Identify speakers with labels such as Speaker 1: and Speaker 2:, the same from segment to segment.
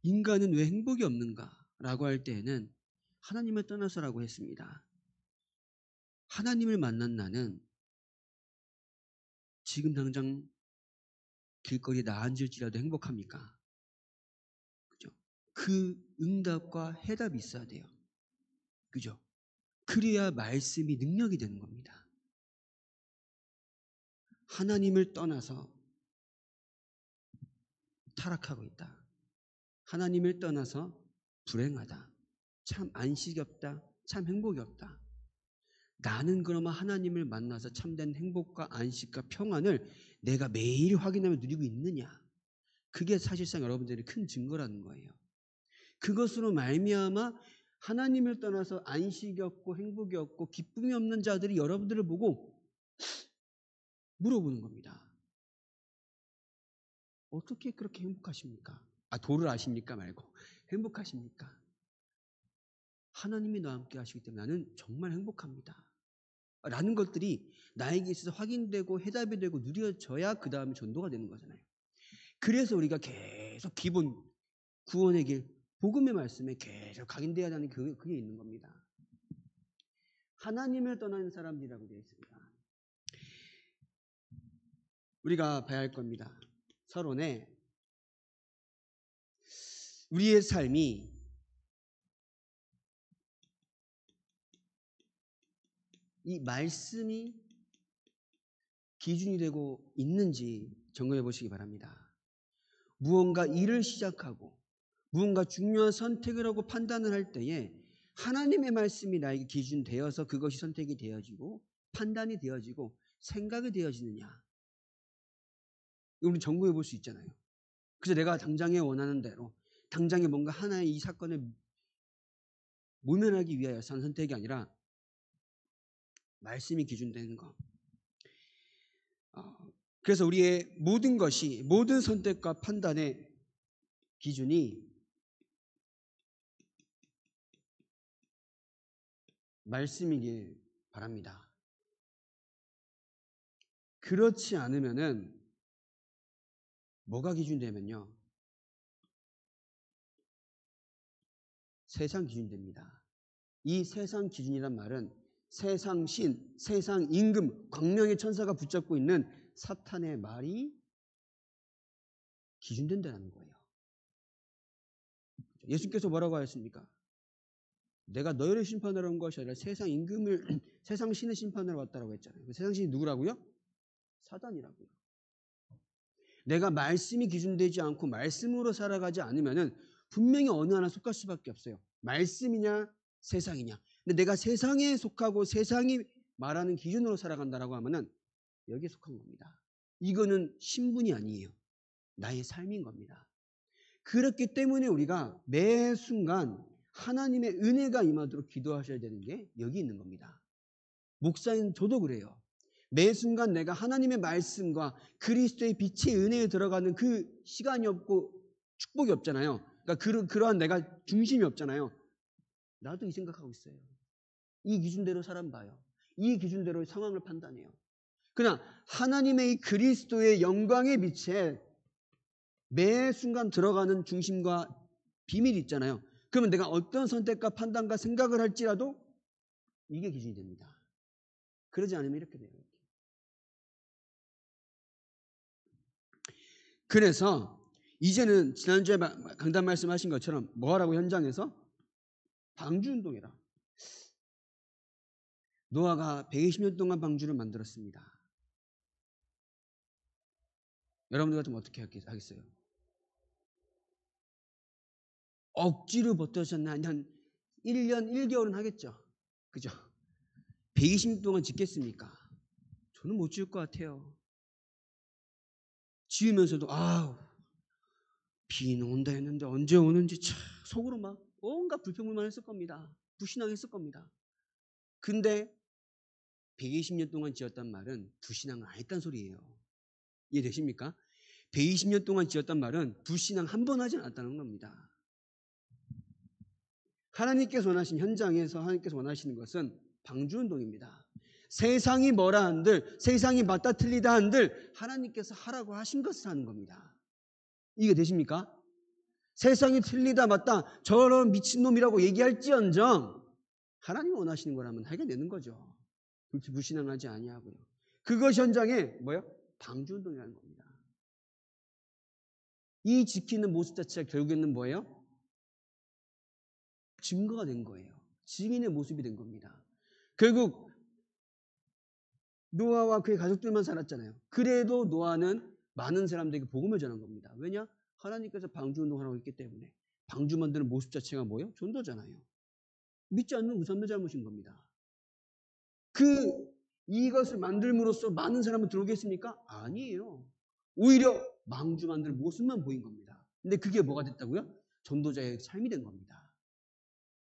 Speaker 1: 인간은 왜 행복이 없는가라고 할 때에는 하나님을 떠나서라고 했습니다. 하나님을 만난 나는 지금 당장 길거리에 나앉을지라도 행복합니까? 그죠? 그 응답과 해답이 있어야 돼요. 그죠? 그래야 말씀이 능력이 되는 겁니다. 하나님을 떠나서 타락하고 있다. 하나님을 떠나서 불행하다. 참 안식이 없다. 참 행복이 없다. 나는 그러면 하나님을 만나서 참된 행복과 안식과 평안을 내가 매일 확인하며 누리고 있느냐? 그게 사실상 여러분들의 큰 증거라는 거예요. 그것으로 말미암아 하나님을 떠나서 안식이 없고 행복이 없고 기쁨이 없는 자들이 여러분들을 보고 물어보는 겁니다. 어떻게 그렇게 행복하십니까? 도를 아십니까? 말고 행복하십니까? 하나님이 나와 함께 하시기 때문에 나는 정말 행복합니다. 라는 것들이 나에게 있어서 확인되고 해답이 되고 누려져야 그 다음에 전도가 되는 거잖아요. 그래서 우리가 계속 기본 구원의 길, 복음의 말씀에 계속 각인되어야 하는 그게 있는 겁니다. 하나님을 떠나는 사람들이라고 되어 있습니다. 우리가 봐야 할 겁니다. 서론에 우리의 삶이 이 말씀이 기준이 되고 있는지 점검해 보시기 바랍니다. 무언가 일을 시작하고 무언가 중요한 선택을 하고 판단을 할 때에 하나님의 말씀이 나에게 기준되어서 그것이 선택이 되어지고 판단이 되어지고 생각이 되어지느냐, 우리 점검해 볼 수 있잖아요. 그래서 내가 당장에 원하는 대로 당장에 뭔가 하나의 이 사건을 모면하기 위하여서 한 선택이 아니라 말씀이 기준되는 것. 그래서 우리의 모든 것이, 모든 선택과 판단의 기준이 말씀이길 바랍니다. 그렇지 않으면은 뭐가 기준되면요? 세상 기준됩니다. 이 세상 기준이란 말은 세상 신, 세상 임금, 광명의 천사가 붙잡고 있는 사탄의 말이 기준된다는 거예요. 예수님께서 뭐라고 하셨습니까? 내가 너희를 심판하러 온 것이 아니라 세상 임금을, 세상 신을 심판하러 왔다라고 했잖아요. 세상 신이 누구라고요? 사단이라고요. 내가 말씀이 기준되지 않고 말씀으로 살아가지 않으면은 분명히 어느 하나 속할 수밖에 없어요. 말씀이냐 세상이냐. 근데 내가 세상에 속하고 세상이 말하는 기준으로 살아간다라고 하면은 여기에 속한 겁니다. 이거는 신분이 아니에요. 나의 삶인 겁니다. 그렇기 때문에 우리가 매 순간 하나님의 은혜가 임하도록 기도하셔야 되는 게 여기 있는 겁니다. 목사인 저도 그래요. 매 순간 내가 하나님의 말씀과 그리스도의 빛의 은혜에 들어가는 그 시간이 없고 축복이 없잖아요. 그러니까 그러한 내가 중심이 없잖아요. 나도 이 생각하고 있어요. 이 기준대로 사람 봐요. 이 기준대로 상황을 판단해요. 그러나 하나님의 이 그리스도의 영광의 빛에 매 순간 들어가는 중심과 비밀이 있잖아요. 그러면 내가 어떤 선택과 판단과 생각을 할지라도 이게 기준이 됩니다. 그러지 않으면 이렇게 돼요. 그래서 이제는 지난주에 강단 말씀하신 것처럼 뭐 하라고 현장에서? 방주운동이라. 노아가 120년 동안 방주를 만들었습니다. 여러분들 같으면 어떻게 하겠어요? 억지로 버텼었나? 한 1년 1개월은 하겠죠. 그죠? 120년 동안 짓겠습니까? 저는 못 지을 것 같아요. 지으면서도 비는 온다 했는데 언제 오는지 참 속으로 막 온갖 불평불만 했을 겁니다. 불신앙했을 겁니다. 근데 120년 동안 지었단 말은 불신앙을 안 했단 소리예요. 이해되십니까? 120년 동안 지었단 말은 불신앙 한 번 하지 않았다는 겁니다. 하나님께서 원하신 현장에서 하나님께서 원하시는 것은 방주운동입니다. 세상이 뭐라 한들, 세상이 맞다 틀리다 한들 하나님께서 하라고 하신 것을 하는 겁니다. 이게 되십니까? 세상이 틀리다 맞다 저런 미친놈이라고 얘기할지언정 하나님 원하시는 거라면 하게 되는 거죠. 불신앙하지 아니하고요. 그것이 현장에 뭐예요? 방주운동이라는 겁니다. 이 지키는 모습 자체가 결국에는 뭐예요? 증거가 된 거예요. 증인의 모습이 된 겁니다. 결국 노아와 그의 가족들만 살았잖아요. 그래도 노아는 많은 사람들에게 복음을 전한 겁니다. 왜냐? 하나님께서 방주운동하라고 했기 때문에. 방주 만드는 모습 자체가 뭐예요? 전도잖아요. 믿지 않는 그 사람의 잘못인 겁니다. 이것을 만들므로써 많은 사람을 들어오겠습니까? 아니에요. 오히려 방주 만드는 모습만 보인 겁니다. 근데 그게 뭐가 됐다고요? 전도자의 삶이 된 겁니다.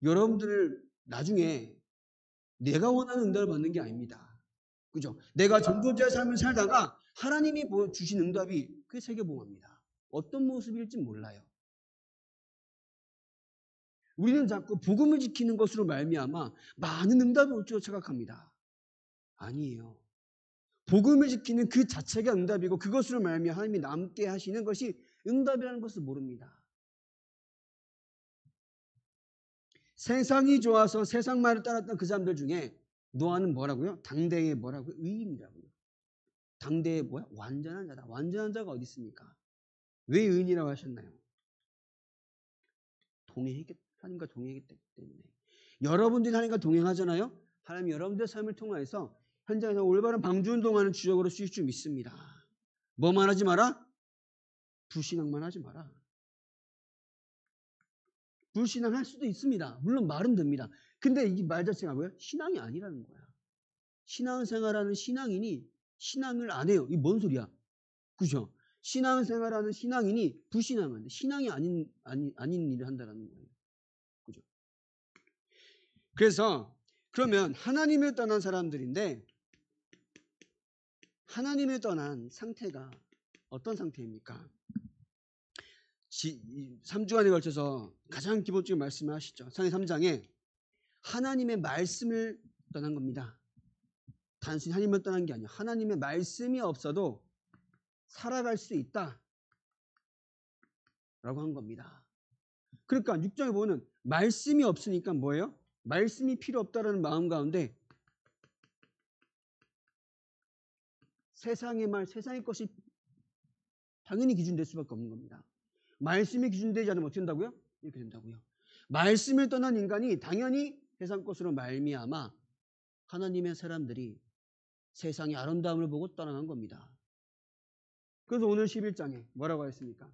Speaker 1: 여러분들을 나중에 내가 원하는 응답을 받는 게 아닙니다. 그죠? 내가 전도자의 삶을 살다가 하나님이 주신 응답이 그게 세계복음입니다. 어떤 모습일지 몰라요. 우리는 자꾸 복음을 지키는 것으로 말미암아 많은 응답이 올 줄 생각합니다. 아니에요. 복음을 지키는 그 자체가 응답이고 그것으로 말미암아 하나님이 남게 하시는 것이 응답이라는 것을 모릅니다. 세상이 좋아서 세상 말을 따랐던 그 사람들 중에 노아는 뭐라고요? 당대의 뭐라고요? 의인이라고요. 당대의 뭐야? 완전한 자다. 완전한 자가 어디 있습니까? 왜 의인이라고 하셨나요? 하나님과 동행했기 때문에. 여러분들이 하나님과 동행하잖아요. 하나님이 여러분들의 삶을 통해서 현장에서 올바른 방주운동하는 주역으로 쓰일 줄 믿습니다. 뭐만 하지 마라? 불신앙만 하지 마라. 불신앙할 수도 있습니다. 물론 말은 됩니다. 근데 이 말 자체가 뭐야? 신앙이 아니라는 거야. 신앙생활하는 신앙인이 신앙을 안 해요. 이게 뭔 소리야? 그죠? 신앙생활하는 신앙인이 불신앙하는데 신앙이 아닌 일을 한다는 거예요. 그죠? 그래서 그러면 하나님을 떠난 사람들인데 하나님을 떠난 상태가 어떤 상태입니까? 3주간에 걸쳐서 가장 기본적인 말씀을 하시죠. 상해 3장에 하나님의 말씀을 떠난 겁니다. 단순히 하나님을 떠난 게 아니에요. 하나님의 말씀이 없어도 살아갈 수 있다 라고 한 겁니다. 그러니까 6장에 보면 말씀이 없으니까 뭐예요? 말씀이 필요 없다라는 마음 가운데 세상의 말, 세상의 것이 당연히 기준될 수밖에 없는 겁니다. 말씀이 기준되지 않으면 어떻게 된다고요? 이렇게 된다고요. 말씀을 떠난 인간이 당연히 세상 것으로 말미암아 하나님의 사람들이 세상의 아름다움을 보고 떠나간 겁니다. 그래서 오늘 11장에 뭐라고 했습니까?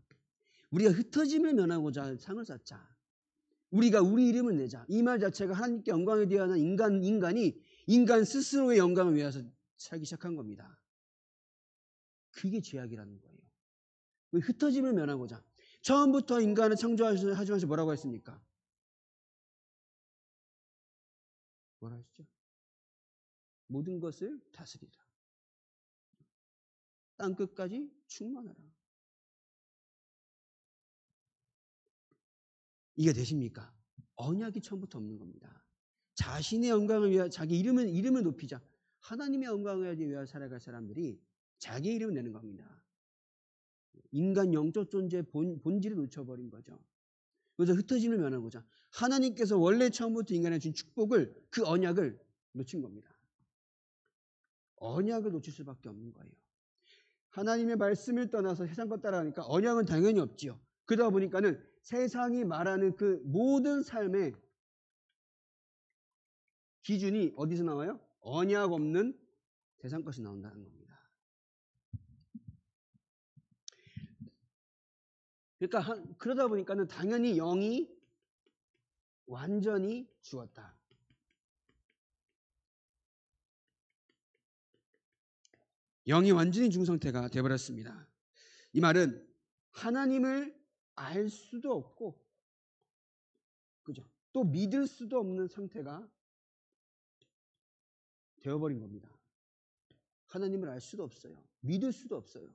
Speaker 1: 우리가 흩어짐을 면하고자 상을 쌓자. 우리가 우리 이름을 내자. 이 말 자체가 하나님께 영광에 대한 인간이 인간 스스로의 영광을 위해서 살기 시작한 겁니다. 그게 죄악이라는 거예요. 흩어짐을 면하고자. 처음부터 인간을 창조하시면서 뭐라고 했습니까? 뭐라 하시죠? 모든 것을 다스리라. 땅끝까지 충만하라. 이게 되십니까? 언약이 처음부터 없는 겁니다. 자신의 영광을 위하여 자기 이름을 높이자. 하나님의 영광을 위하여 살아갈 사람들이 자기 이름을 내는 겁니다. 인간 영적 존재의 본질을 놓쳐버린 거죠. 그래서 흩어짐을 면하고자 하나님께서 원래 처음부터 인간에 준 축복을 그 언약을 놓친 겁니다. 언약을 놓칠 수밖에 없는 거예요. 하나님의 말씀을 떠나서 세상 것 따라가니까 언약은 당연히 없지요. 그러다 보니까는 세상이 말하는 그 모든 삶의 기준이 어디서 나와요? 언약 없는 세상 것이 나온다는 겁니다. 그러니까 그러다 보니까는 당연히 영이 완전히 죽었다. 영이 완전히 죽은 상태가 되어버렸습니다. 이 말은 하나님을 알 수도 없고, 그죠? 또 믿을 수도 없는 상태가 되어버린 겁니다. 하나님을 알 수도 없어요. 믿을 수도 없어요.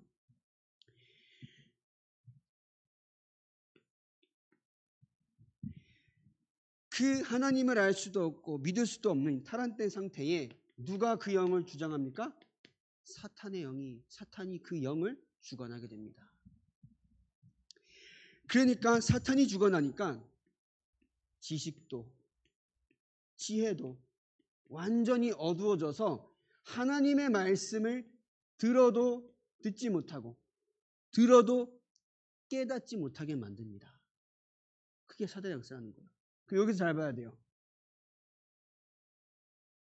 Speaker 1: 그 하나님을 알 수도 없고 믿을 수도 없는 타락된 상태에 누가 그 영을 주장합니까? 사탄이 그 영을 주관하게 됩니다. 그러니까 사탄이 죽어나니까 지식도 지혜도 완전히 어두워져서 하나님의 말씀을 들어도 듣지 못하고 들어도 깨닫지 못하게 만듭니다. 그게 사단의 역사라는 거예요. 여기서 잘 봐야 돼요.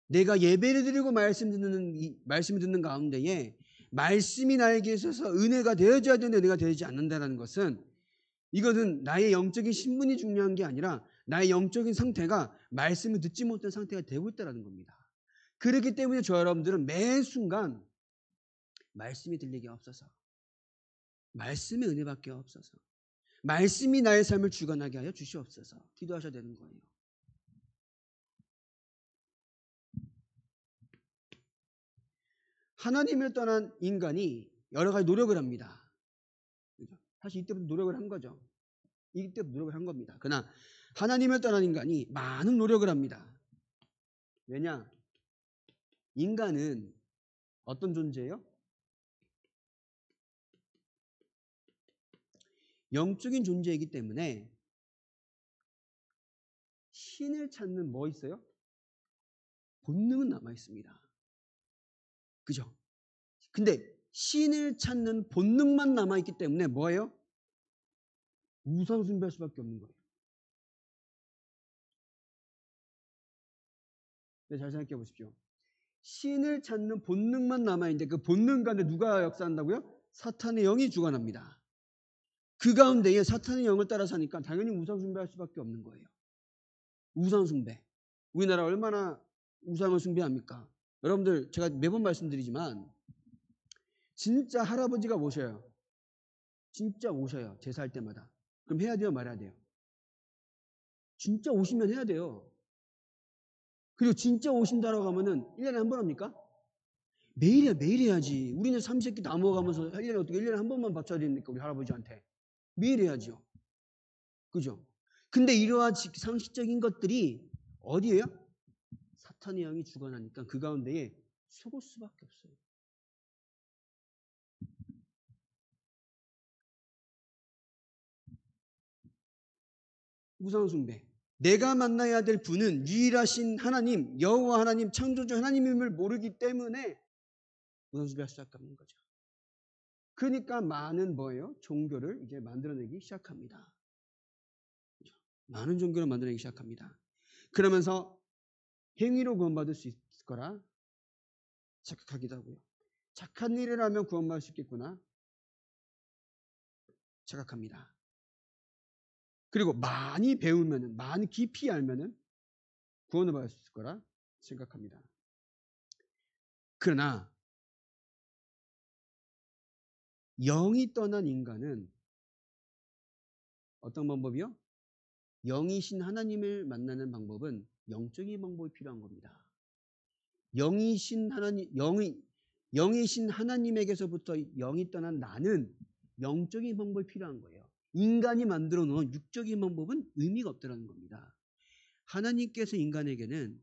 Speaker 1: 내가 예배를 드리고 말씀을 듣는 가운데에 말씀이 나에게 있어서 은혜가 되어져야 되는데 은혜가 되지 않는다는 것은 이것은 나의 영적인 신분이 중요한 게 아니라 나의 영적인 상태가 말씀을 듣지 못한 상태가 되고 있다는 겁니다. 그렇기 때문에 저 여러분들은 매 순간 말씀이 들리게 없어서 말씀의 은혜밖에 없어서 말씀이 나의 삶을 주관하게 하여 주시옵소서 기도하셔야 되는 거예요. 하나님을 떠난 인간이 여러 가지 노력을 합니다. 사실 이때부터 노력을 한 거죠. 이때부터 노력을 한 겁니다. 그러나 하나님을 떠난 인간이 많은 노력을 합니다. 왜냐? 인간은 어떤 존재예요? 영적인 존재이기 때문에 신을 찾는 뭐 있어요? 본능은 남아 있습니다. 그죠? 근데 신을 찾는 본능만 남아 있기 때문에 뭐예요? 우상 숭배할 수밖에 없는 거예요. 네, 잘 생각해 보십시오. 신을 찾는 본능만 남아 있는데 그 본능 가운데 누가 역사한다고요? 사탄의 영이 주관합니다. 그 가운데에 사탄의 영을 따라 사니까 당연히 우상 숭배할 수밖에 없는 거예요. 우상 숭배. 우리나라 얼마나 우상을 숭배합니까? 여러분들 제가 매번 말씀드리지만 진짜 할아버지가 오셔요. 진짜 오셔요. 제사할 때마다. 그럼 해야 돼요? 말아야 돼요? 진짜 오시면 해야 돼요. 그리고 진짜 오신다라고 하면은 1년에 한 번 합니까? 매일 해야지. 우리는 삼시세끼 다 먹어가면서 1년에 한 번만 바쳐야 됩니까? 우리 할아버지한테. 매일 해야죠. 그죠? 근데 이러한 상식적인 것들이 어디예요? 사탄의 영이 주관하니까 그 가운데에 속을 수밖에 없어요. 우상숭배. 내가 만나야 될 분은 유일하신 하나님, 여호와 하나님, 창조주 하나님임을 모르기 때문에 우상숭배할 수밖에 없는 거죠. 그러니까 많은 뭐예요? 종교를 이제 만들어내기 시작합니다. 많은 종교를 만들어내기 시작합니다. 그러면서 행위로 구원받을 수 있을 거라 착각하기도 하고요. 착한 일을 하면 구원받을 수 있겠구나 착각합니다. 그리고 많이 배우면은, 많이 깊이 알면은 구원을 받을 수 있을 거라 생각합니다. 그러나 영이 떠난 인간은 어떤 방법이요? 영이신 하나님을 만나는 방법은 영적인 방법이 필요한 겁니다. 영이신 하나님에게서부터 영이 떠난 나는 영적인 방법이 필요한 거예요. 인간이 만들어 놓은 육적인 방법은 의미가 없다는 겁니다. 하나님께서 인간에게는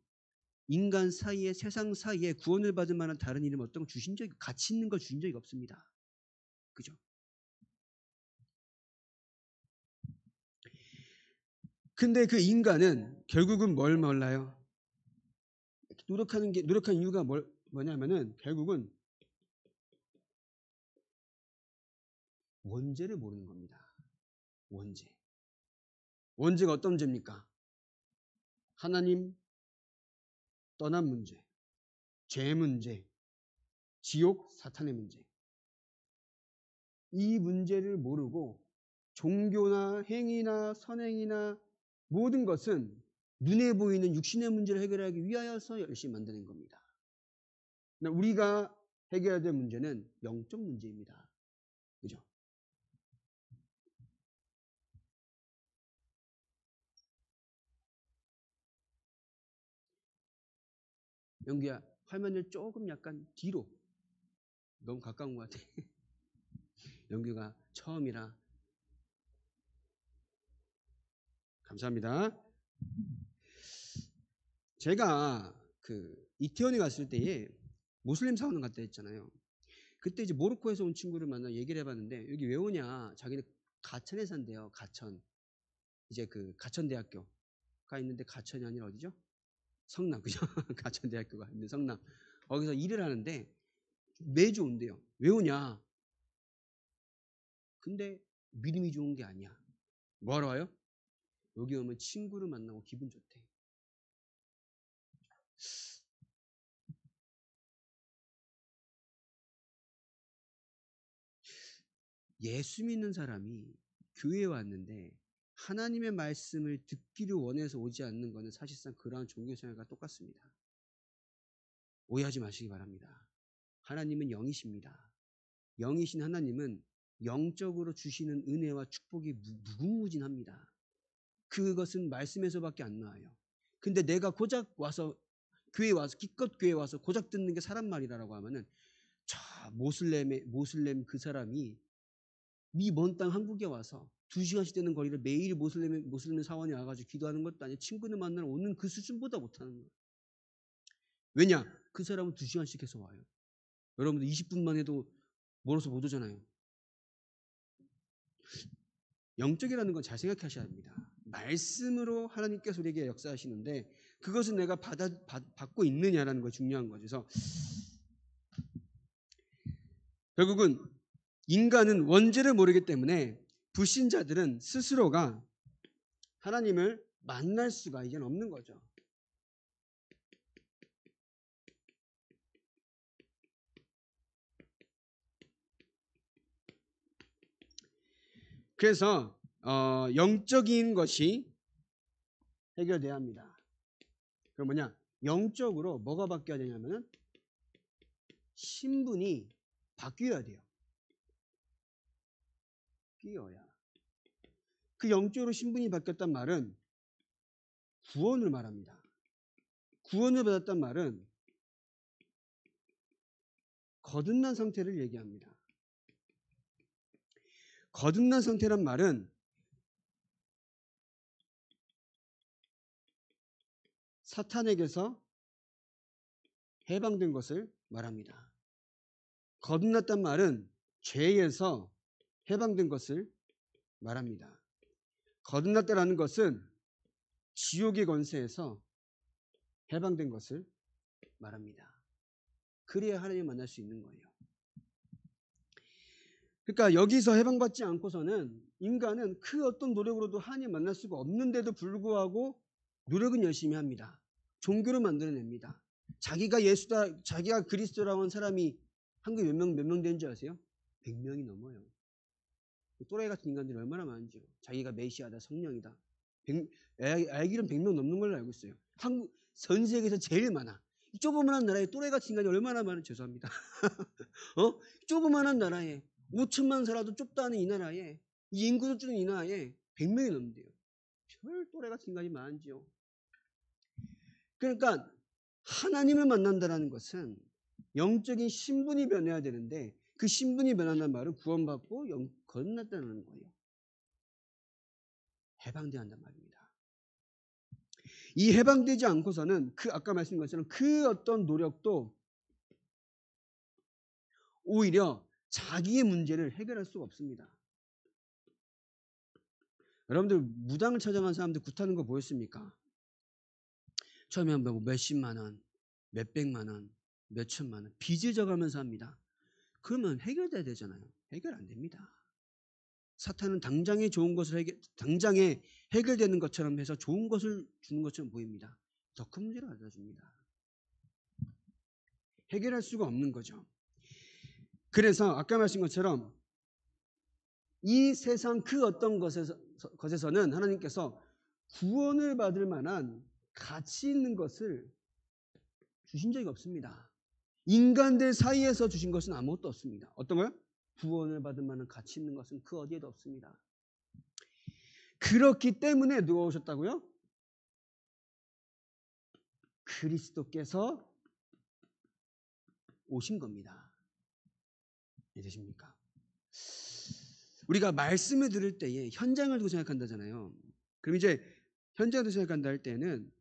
Speaker 1: 인간 사이에 세상 사이에 구원을 받을 만한 다른 이름 어떤 걸 주신 적이 가치 있는 걸 주신 적이 없습니다. 그죠? 근데 그 인간은 결국은 뭘 몰라요? 노력한 이유가 뭐냐면은 결국은 원죄를 모르는 겁니다. 원죄. 원죄가 어떤 문제입니까? 하나님 떠난 문제, 죄 문제, 지옥, 사탄의 문제. 이 문제를 모르고 종교나 행위나 선행이나 모든 것은 눈에 보이는 육신의 문제를 해결하기 위하여서 열심히 만드는 겁니다. 우리가 해결해야 될 문제는 영적 문제입니다. 그죠? 영규야, 화면을 조금 약간 뒤로. 너무 가까운 것 같아. 영규가 처음이라. 감사합니다. 제가 이태원에 갔을 때에 모슬림 사원을 갔다 했잖아요. 그때 이제 모로코에서 온 친구를 만나 얘기를 해봤는데 여기 왜 오냐? 자기네 가천에 산대요. 가천. 이제 그 가천대학교가 있는데 가천이 아니라 어디죠? 성남. 그죠? 가천대학교가 있는 성남. 거기서 일을 하는데 매주 온대요. 왜 오냐? 근데 믿음이 좋은 게 아니야. 뭐하러 와요? 여기 오면 친구를 만나고 기분 좋대. 예수 믿는 사람이 교회에 왔는데 하나님의 말씀을 듣기를 원해서 오지 않는 것은 사실상 그러한 종교생활과 똑같습니다. 오해하지 마시기 바랍니다. 하나님은 영이십니다. 영이신 하나님은 영적으로 주시는 은혜와 축복이 무궁무진합니다. 그것은 말씀에서밖에 안 나와요. 근데 내가 고작 와서 교회에 와서 기껏 교회에 와서 고작 듣는 게 사람 말이라고 하면은 저 모슬렘 그 사람이 미 먼 땅 한국에 와서 2시간씩 되는 거리를 매일 모슬렘 사원이 와가지고 기도하는 것도 아니고 친구들 만나러 오는 그 수준보다 못하는 거예요. 왜냐? 그 사람은 2시간씩 해서 와요. 여러분들 20분만 해도 멀어서 못 오잖아요. 영적이라는 건 잘 생각하셔야 합니다. 말씀으로 하나님께서 우리에게 역사하시는데 그것은 내가 받고 있느냐라는 거 중요한 거죠. 그래서 결국은 인간은 원죄를 모르기 때문에 불신자들은 스스로가 하나님을 만날 수가 이제 없는 거죠. 그래서 영적인 것이 해결돼야 합니다. 그럼 뭐냐? 영적으로 뭐가 바뀌어야 되냐면은 신분이 바뀌어야 돼요. 바뀌어야. 그 영적으로 신분이 바뀌었단 말은 구원을 말합니다. 구원을 받았단 말은 거듭난 상태를 얘기합니다. 거듭난 상태란 말은 사탄에게서 해방된 것을 말합니다. 거듭났단 말은 죄에서 해방된 것을 말합니다. 거듭났다라는 것은 지옥의 권세에서 해방된 것을 말합니다. 그래야 하나님을 만날 수 있는 거예요. 그러니까 여기서 해방받지 않고서는 인간은 그 어떤 노력으로도 하나님 만날 수가 없는데도 불구하고 노력은 열심히 합니다. 종교를 만들어냅니다. 자기가 예수다, 자기가 그리스도라고 하는 사람이 한국에 몇 명 되는지 아세요? 100명이 넘어요. 또라이 같은 인간들이 얼마나 많은지요. 자기가 메시아다, 성령이다. 알기로는 100명 넘는 걸로 알고 있어요. 전 세계에서 제일 많아. 이 조그만한 나라에 또라이 같은 인간이 얼마나 많은지 죄송합니다. 조그만한 나라에 5천만 살아도 좁다는 이 나라에 이 인구도 줄은 이 나라에 100명이 넘는데요. 별 또라이 같은 인간이 많은지요. 그러니까 하나님을 만난다는 것은 영적인 신분이 변해야 되는데 그 신분이 변한다는 말은 구원받고 거듭났다는 거예요. 해방돼야 한단 말입니다. 이 해방되지 않고서는 아까 말씀드린 것처럼 그 어떤 노력도 오히려 자기의 문제를 해결할 수가 없습니다. 여러분들 무당을 찾아간 사람들 굿하는 거 보였습니까? 처음에 한번 몇십만 원, 몇백만 원, 몇천만 원 빚을 져가면서 합니다. 그러면 해결돼야 되잖아요. 해결 안 됩니다. 사탄은 당장에 좋은 것을 당장에 해결되는 것처럼 해서 좋은 것을 주는 것처럼 보입니다. 더 큰 문제를 가져다 줍니다. 해결할 수가 없는 거죠. 그래서 아까 말씀한 것처럼 이 세상 그 어떤 것에서는 하나님께서 구원을 받을 만한 가치 있는 것을 주신 적이 없습니다. 인간들 사이에서 주신 것은 아무것도 없습니다. 어떤 거요? 구원을 받을 만한 가치 있는 것은 그 어디에도 없습니다. 그렇기 때문에 누가 오셨다고요? 그리스도께서 오신 겁니다. 이해되십니까? 우리가 말씀을 들을 때에 현장을 두고 생각한다잖아요. 그럼 이제 현장을 두고 생각한다 할 때는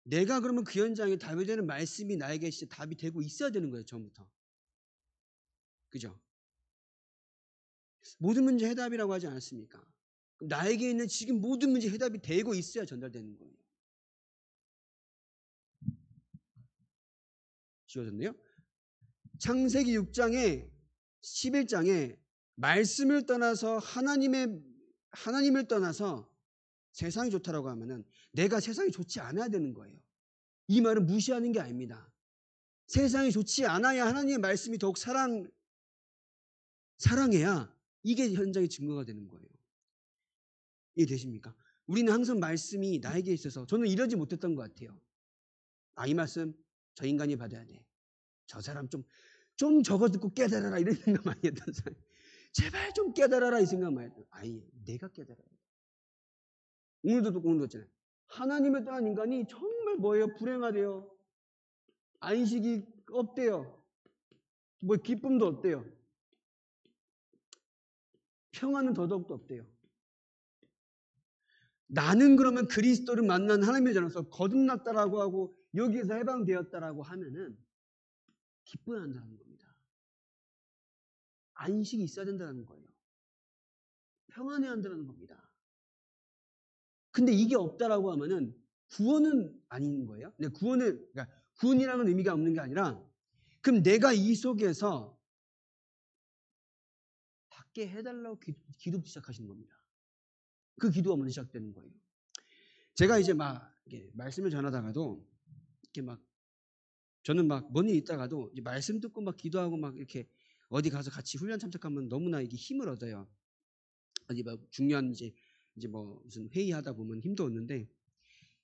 Speaker 1: 내가 그러면 그 현장에 답이 되는 말씀이 나에게 진짜 답이 되고 있어야 되는 거예요. 처음부터. 그죠? 모든 문제 해답이라고 하지 않았습니까? 나에게 있는 지금 모든 문제 해답이 되고 있어야 전달되는 거예요. 지워졌네요. 창세기 6장에 11장에 말씀을 떠나서 하나님을 떠나서 세상이 좋다라고 하면은 내가 세상이 좋지 않아야 되는 거예요. 이 말은 무시하는 게 아닙니다. 세상이 좋지 않아야 하나님의 말씀이 더욱 사랑해야 이게 현장의 증거가 되는 거예요. 이해되십니까? 우리는 항상 말씀이 나에게 있어서 저는 이러지 못했던 것 같아요. 이 말씀 저 인간이 받아야 돼. 저 사람 좀 적어 듣고 깨달아라 이런 생각 많이 했던 사람. 제발 좀 깨달아라 이 생각 많이 했던. 내가 깨달아야 돼. 오늘도 그렇잖아요. 하나님을 떠난 인간이 정말 뭐예요? 불행하대요. 안식이 없대요. 뭐 기쁨도 없대요. 평안은 더더욱도 없대요. 나는 그러면 그리스도를 만난 하나님의 자녀로서 거듭났다라고 하고 여기에서 해방되었다라고 하면은 기뻐야 한다는 겁니다. 안식이 있어야 된다는 거예요. 평안해야 한다는 겁니다. 근데 이게 없다라고 하면은 구원은 아닌 거예요. 근데 그러니까 구원이라는 의미가 없는 게 아니라 그럼 내가 이 속에서 받게 해달라고 기도 시작하시는 겁니다. 그 기도가 먼저 시작되는 거예요. 제가 이제 막 이렇게 말씀을 전하다가도 이렇게 막 저는 막 먼 일 있다가도 이제 말씀 듣고 막 기도하고 막 이렇게 어디 가서 같이 훈련 참석하면 너무나 이게 힘을 얻어요. 어디 막 중요한 이제 뭐 무슨 회의하다 보면 힘도 얻는데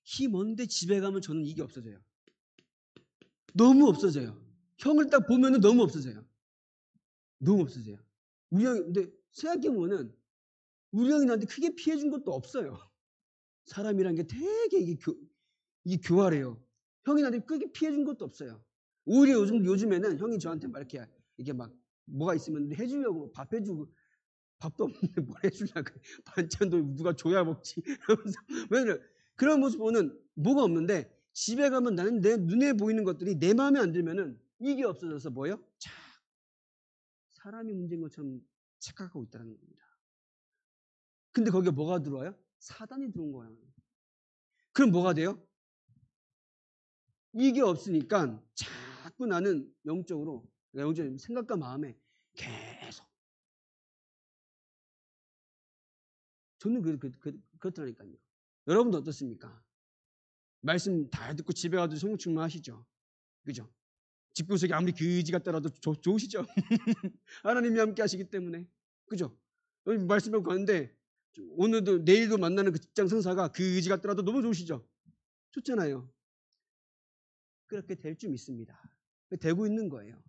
Speaker 1: 힘 얻는데 집에 가면 저는 이게 없어져요. 너무 없어져요. 형을 딱 보면은 너무 없어져요. 너무 없어져요. 우리 형이 근데 생각해보면은 우리 형이 나한테 크게 피해준 것도 없어요. 사람이란 게 되게 이게 교활해요. 형이 나한테 크게 피해준 것도 없어요. 오히려 요즘에는 형이 저한테 막 이렇게 막 뭐가 있으면 해주려고 밥 해주고 밥도 없는데 뭘 해주려고 반찬도 누가 줘야 먹지. 왜 그래? 그런 모습 보면 뭐가 없는데 집에 가면 나는 내 눈에 보이는 것들이 내 마음에 안 들면은 이게 없어져서 뭐예요? 사람이 문제인 것처럼 착각하고 있다는 겁니다. 근데 거기에 뭐가 들어와요? 사단이 들어온 거예요. 그럼 뭐가 돼요? 이게 없으니까 자꾸 나는 영적으로 생각과 마음에 계속 저는 그렇더라니까요. 여러분도 어떻습니까? 말씀 다 듣고 집에 가도 성령 충만하시죠? 그죠? 집구석이 아무리 그지 같더라도 좋으시죠? 하나님이 함께 하시기 때문에. 그죠? 말씀 배우고 가는데 오늘도 내일도 만나는 그 직장 상사가 그지 같더라도 너무 좋으시죠? 좋잖아요. 그렇게 될 줄 믿습니다. 되고 있는 거예요.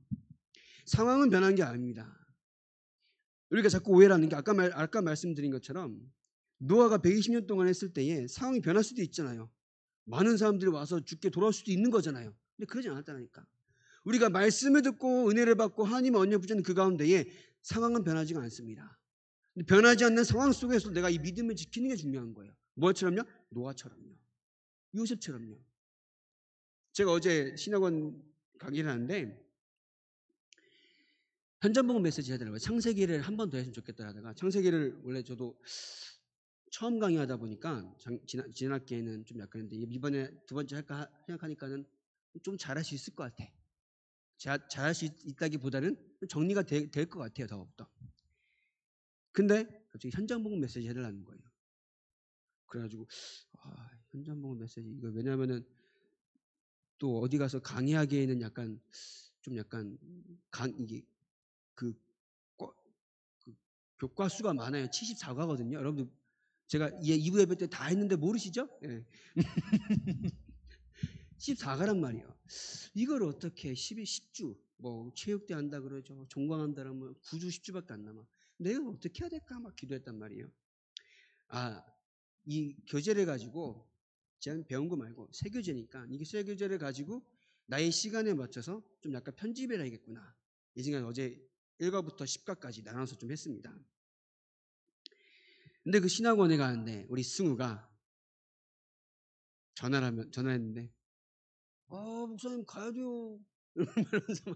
Speaker 1: 상황은 변한 게 아닙니다. 우리가 자꾸 오해라는 게 아까 말씀드린 것처럼 노아가 120년 동안 했을 때에 상황이 변할 수도 있잖아요. 많은 사람들이 와서 죽게 돌아올 수도 있는 거잖아요. 근데 그러지 않았다니까. 우리가 말씀을 듣고 은혜를 받고 하나님의 언약 붙잡는 그 가운데에 상황은 변하지가 않습니다. 근데 변하지 않는 상황 속에서 내가 이 믿음을 지키는 게 중요한 거예요. 뭐처럼요? 노아처럼요. 요셉처럼요. 제가 어제 신학원 강의를 하는데 현장 복음 메시지 해달라고요. 창세기를 한 번 더 했으면 좋겠다 하다가 창세기를 원래 저도 처음 강의하다 보니까 지난 학기에는 좀 약간 했는데 이번에 두 번째 할까 생각하니까는 좀 잘할 수 있을 것 같아. 잘할 수 있다기보다는 정리가 될 것 같아요. 더욱더. 근데 갑자기 현장 복음 메시지 해달라는 거예요. 그래가지고 현장 복음 메시지 이거 왜냐하면은 또 어디 가서 강의하기에는 이게 그 교과 수가 많아요. 74과거든요. 여러분들 제가 2부 예배 때 다 했는데 모르시죠? 네. 14가란 말이에요. 이걸 어떻게 10주 뭐 체육대 한다 그러죠. 종강한다 그러면 9주 10주밖에 안 남아. 내가 어떻게 해야 될까 막 기도했단 말이에요. 이 교재를 가지고 제가 배운 거 말고 새 교재니까 이게 새 교재를 가지고 나의 시간에 맞춰서 좀 약간 편집을 해야겠구나. 이 생각 어제 1과부터 10과까지 나눠서 좀 했습니다. 근데 그 신학원에 가는데 우리 승우가 전화했는데 목사님 가야 돼요. 이러면서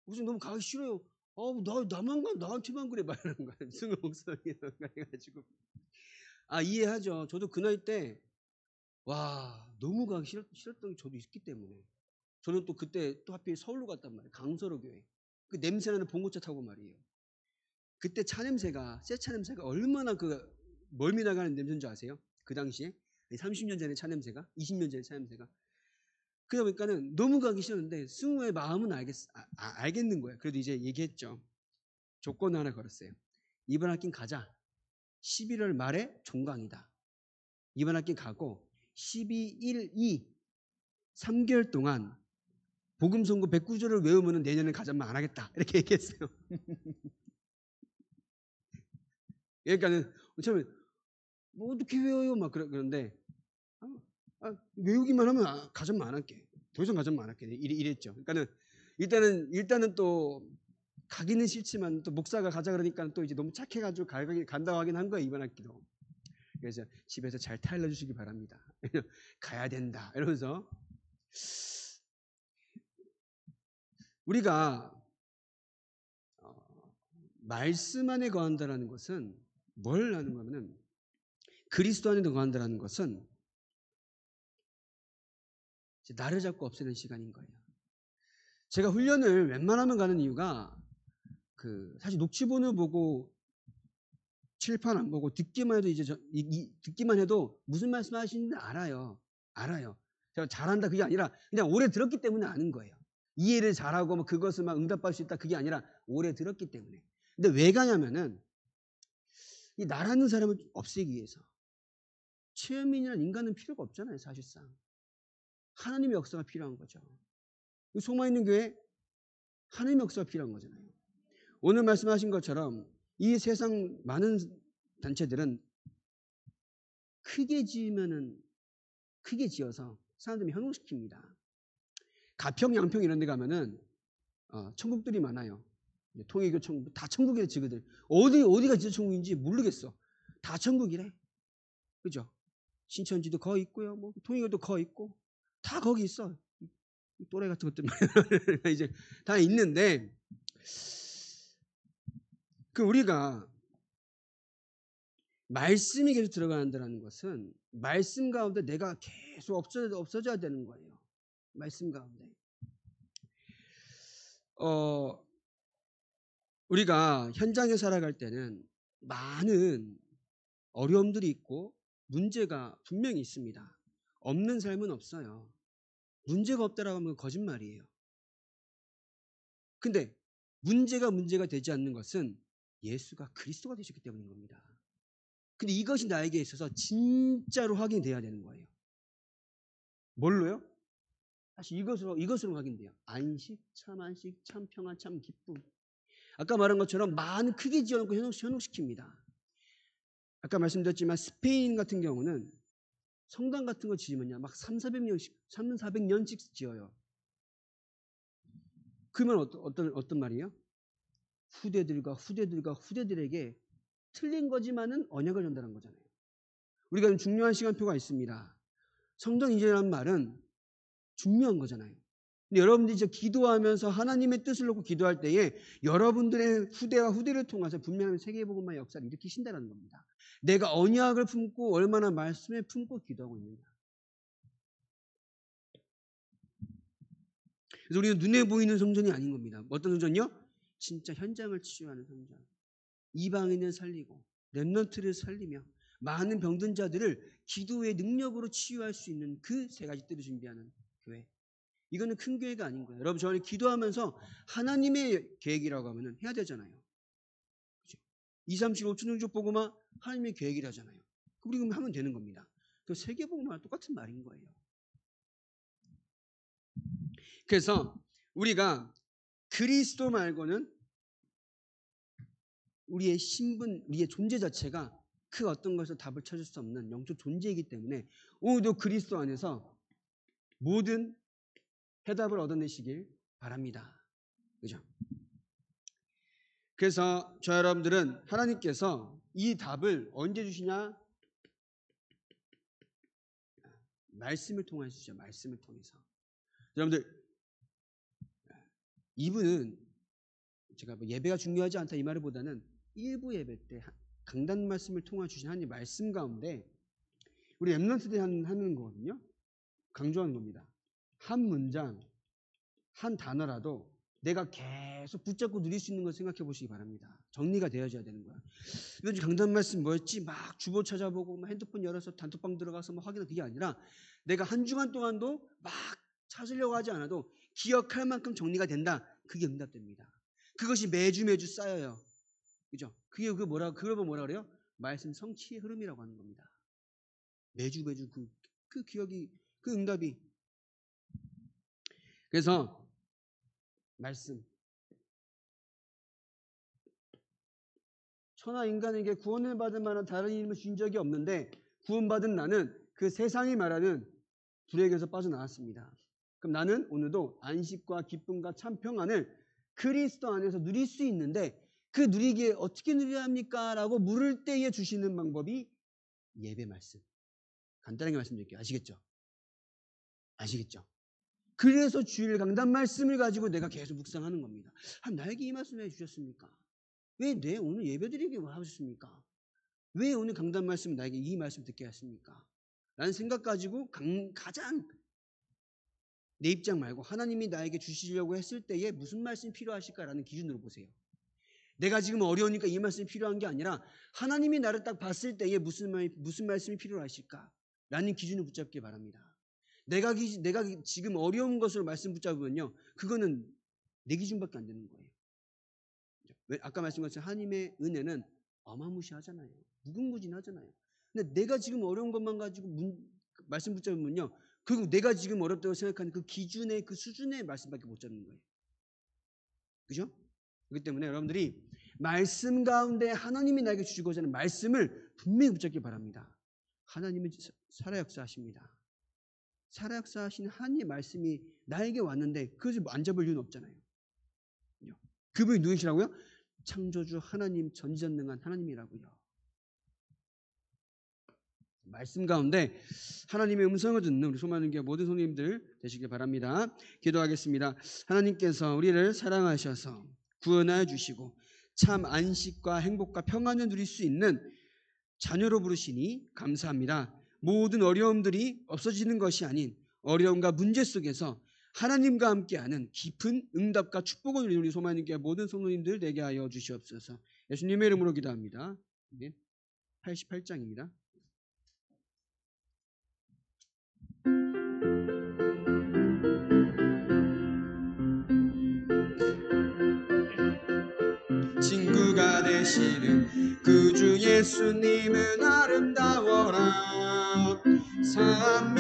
Speaker 1: 목사님 너무 가기 싫어요. 나한테만 그래 말하는 거야. 승우 목사님이랑 해가지고. 이해하죠. 저도 그 나이 때 너무 가기 싫었던 게 저도 있기 때문에. 저는 또 그때 또 하필 서울로 갔단 말이에요. 강서로 교회. 그 냄새나는 봉고차 타고 말이에요. 그때 차 냄새가, 새 차 냄새가 얼마나 멀미 나가는 냄새인 줄 아세요? 그 당시에 30년 전에 차 냄새가, 20년 전에 차 냄새가. 그러다 보니까는 너무 가기 싫었는데 승우의 마음은 알겠는 거예요. 그래도 이제 얘기했죠. 조건 하나 걸었어요. 이번 학기는 가자. 11월 말에 종강이다. 이번 학기는 가고 12, 1, 2 3개월 동안 복음 선고 109조를 외우면 내년에 가자면 안 하겠다. 이렇게 얘기했어요. 그러니까는 처음에 뭐 어떻게 외워요? 막 그런데 외우기만 하면 가자면 안 할게. 더 이상 가자면 안 할게. 이랬죠. 그러니까는 일단은 또 가기는 싫지만 또 목사가 가자 그러니까 또 이제 너무 착해가지고 간다고 하긴 한 거예요. 이번 학기도. 그래서 집에서 잘 타일러 주시기 바랍니다. 가야 된다. 이러면서 우리가 말씀 안에 거한다라는 것은 뭘 하는 거냐면 그리스도 안에 거한다라는 것은 나를 잡고 없애는 시간인 거예요. 제가 훈련을 웬만하면 가는 이유가 사실 녹취본을 보고 칠판 안 보고 듣기만 해도 듣기만 해도 무슨 말씀 하시는지 알아요. 제가 잘한다 그게 아니라 그냥 오래 들었기 때문에 아는 거예요. 이해를 잘하고 뭐 그것을 막 응답할 수 있다 그게 아니라 오래 들었기 때문에. 근데 왜 가냐면은 이 나라는 사람을 없애기 위해서. 체험인이라는 인간은 필요가 없잖아요, 사실상. 하나님의 역사가 필요한 거죠. 소마 있는 교회 하나님의 역사가 필요한 거잖아요. 오늘 말씀하신 것처럼 이 세상 많은 단체들은 크게 지어서 사람들이 현혹시킵니다. 가평, 양평 이런 데 가면은 천국들이 많아요. 통일교 천국, 다 천국이래 지그들. 어디가 진짜 천국인지 모르겠어. 다 천국이래. 그죠? 신천지도 거기 있고요. 뭐 통일교도 거기 있고 다 거기 있어. 또래 같은 것들 이제 다 있는데 우리가 말씀이 계속 들어간다는 것은 말씀 가운데 내가 계속 없어져야 되는 거예요. 말씀 가운데. 우리가 현장에 살아갈 때는 많은 어려움들이 있고 문제가 분명히 있습니다. 없는 삶은 없어요. 문제가 없다라고 하면 거짓말이에요. 근데 문제가 되지 않는 것은 예수가 그리스도가 되셨기 때문인 겁니다. 근데 이것이 나에게 있어서 진짜로 확인돼야 되는 거예요. 뭘로요? 사실 이것으로 확인돼요. 안식, 참 안식, 참 평안, 참 기쁨. 아까 말한 것처럼 많은 크게 지어놓고 현혹시킵니다. 아까 말씀드렸지만 스페인 같은 경우는 성당 같은 거 지으면요. 막 400년씩 지어요. 그러면 어떤 말이에요? 후대들에게 틀린 거지만은 언약을 전달한 거잖아요. 우리가 좀 중요한 시간표가 있습니다. 성령 인재라는 말은 중요한 거잖아요. 근데 여러분들이 이제 기도하면서 하나님의 뜻을 놓고 기도할 때에 여러분들의 후대와 후대를 통해서 분명히 세계복음화의 역사를 일으키신다는 겁니다. 내가 언약을 품고 얼마나 말씀을 품고 기도하고 있느냐. 그래서 우리는 눈에 보이는 성전이 아닌 겁니다. 어떤 성전이요? 진짜 현장을 치유하는 성전. 이방인을 살리고 렘넌트를 살리며 많은 병든 자들을 기도의 능력으로 치유할 수 있는 그 세 가지 뜰을 준비하는 교회. 이거는 큰 교회가 아닌 거예요. 여러분 저는 기도하면서 하나님의 계획이라고 하면 해야 되잖아요. 그렇죠? 2, 3, 7, 5천 종족 복음화 하나님의 계획이라잖아요. 우리가 하면 되는 겁니다. 그 세계 복음화 똑같은 말인 거예요. 그래서 우리가 그리스도 말고는 우리의 신분, 우리의 존재 자체가 그 어떤 것을 답을 찾을 수 없는 영적 존재이기 때문에 오늘도 그리스도 안에서 모든 해답을 얻어내시길 바랍니다. 그죠? 그래서 저 여러분들은 하나님께서 이 답을 언제 주시냐? 말씀을 통해 주시죠. 말씀을 통해서. 여러분들 이분은 제가 뭐 예배가 중요하지 않다 이 말보다는 일부 예배 때 강단 말씀을 통해 주신 하나님 말씀 가운데 우리 랩런트 때 하는 거거든요. 강조하는 겁니다. 한 문장, 한 단어라도 내가 계속 붙잡고 누릴 수 있는 걸 생각해 보시기 바랍니다. 정리가 되어져야 되는 거야. 이번 주 강단 말씀 뭐였지? 막 주보 찾아보고 막 핸드폰 열어서 단톡방 들어가서 막 확인하는 그게 아니라 내가 한 주간 동안도 막 찾으려고 하지 않아도 기억할 만큼 정리가 된다. 그게 응답됩니다. 그것이 매주 쌓여요. 그죠? 그걸 뭐라 그래요? 말씀 성취의 흐름이라고 하는 겁니다. 매주 그 기억이, 그 응답이. 그래서 말씀. 천하 인간에게 구원을 받은 만한 다른 이름을 준 적이 없는데 구원받은 나는 그 세상이 말하는 불에게서 빠져나왔습니다. 그럼 나는 오늘도 안식과 기쁨과 참 평안을 그리스도 안에서 누릴 수 있는데 그 누리기에 어떻게 누려야 합니까? 라고 물을 때에 주시는 방법이 예배 말씀. 간단하게 말씀드릴게요. 아시겠죠? 그래서 주일 강단 말씀을 가지고 내가 계속 묵상하는 겁니다. 나에게 이 말씀을 해주셨습니까? 왜 오늘 예배 드리게 하셨습니까? 왜 오늘 강단 말씀을 나에게 이 말씀 듣게 하십니까? 라는 생각 가지고 가장 내 입장 말고 하나님이 나에게 주시려고 했을 때에 무슨 말씀이 필요하실까라는 기준으로 보세요. 내가 지금 어려우니까 이 말씀이 필요한 게 아니라 하나님이 나를 딱 봤을 때에 무슨 말씀이 필요하실까라는 기준을 붙잡기 바랍니다. 내가 지금 어려운 것으로 말씀 붙잡으면요, 그거는 내 기준밖에 안 되는 거예요. 아까 말씀드린 것처럼 하나님의 은혜는 어마무시하잖아요. 무궁무진하잖아요. 근데 내가 지금 어려운 것만 가지고 말씀 붙잡으면요, 그리고 내가 지금 어렵다고 생각하는 그 기준의 그 수준의 말씀밖에 못 잡는 거예요. 그죠? 그렇기 때문에 여러분들이 말씀 가운데 하나님이 나에게 주시고자 하는 말씀을 분명히 붙잡기 바랍니다. 하나님은 살아 역사하십니다. 살아 역사하시는 하나님의 말씀이 나에게 왔는데 그것을 안 잡을 이유는 없잖아요. 그분이 누구시라고요? 창조주 하나님, 전지전능한 하나님이라고요. 말씀 가운데 하나님의 음성을 듣는 우리 소망하는 교회 모든 성도님들 되시길 바랍니다. 기도하겠습니다. 하나님께서 우리를 사랑하셔서 구원하여 주시고 참 안식과 행복과 평안을 누릴 수 있는 자녀로 부르시니 감사합니다. 모든 어려움들이 없어지는 것이 아닌 어려움과 문제 속에서 하나님과 함께하는 깊은 응답과 축복을 누리는 우리 소망하는 교회 모든 성도님들 되게 하여 주시옵소서. 예수님의 이름으로 기도합니다. 88장입니다. 친구가 되시는 그 주 예수님은 아름다워라. 산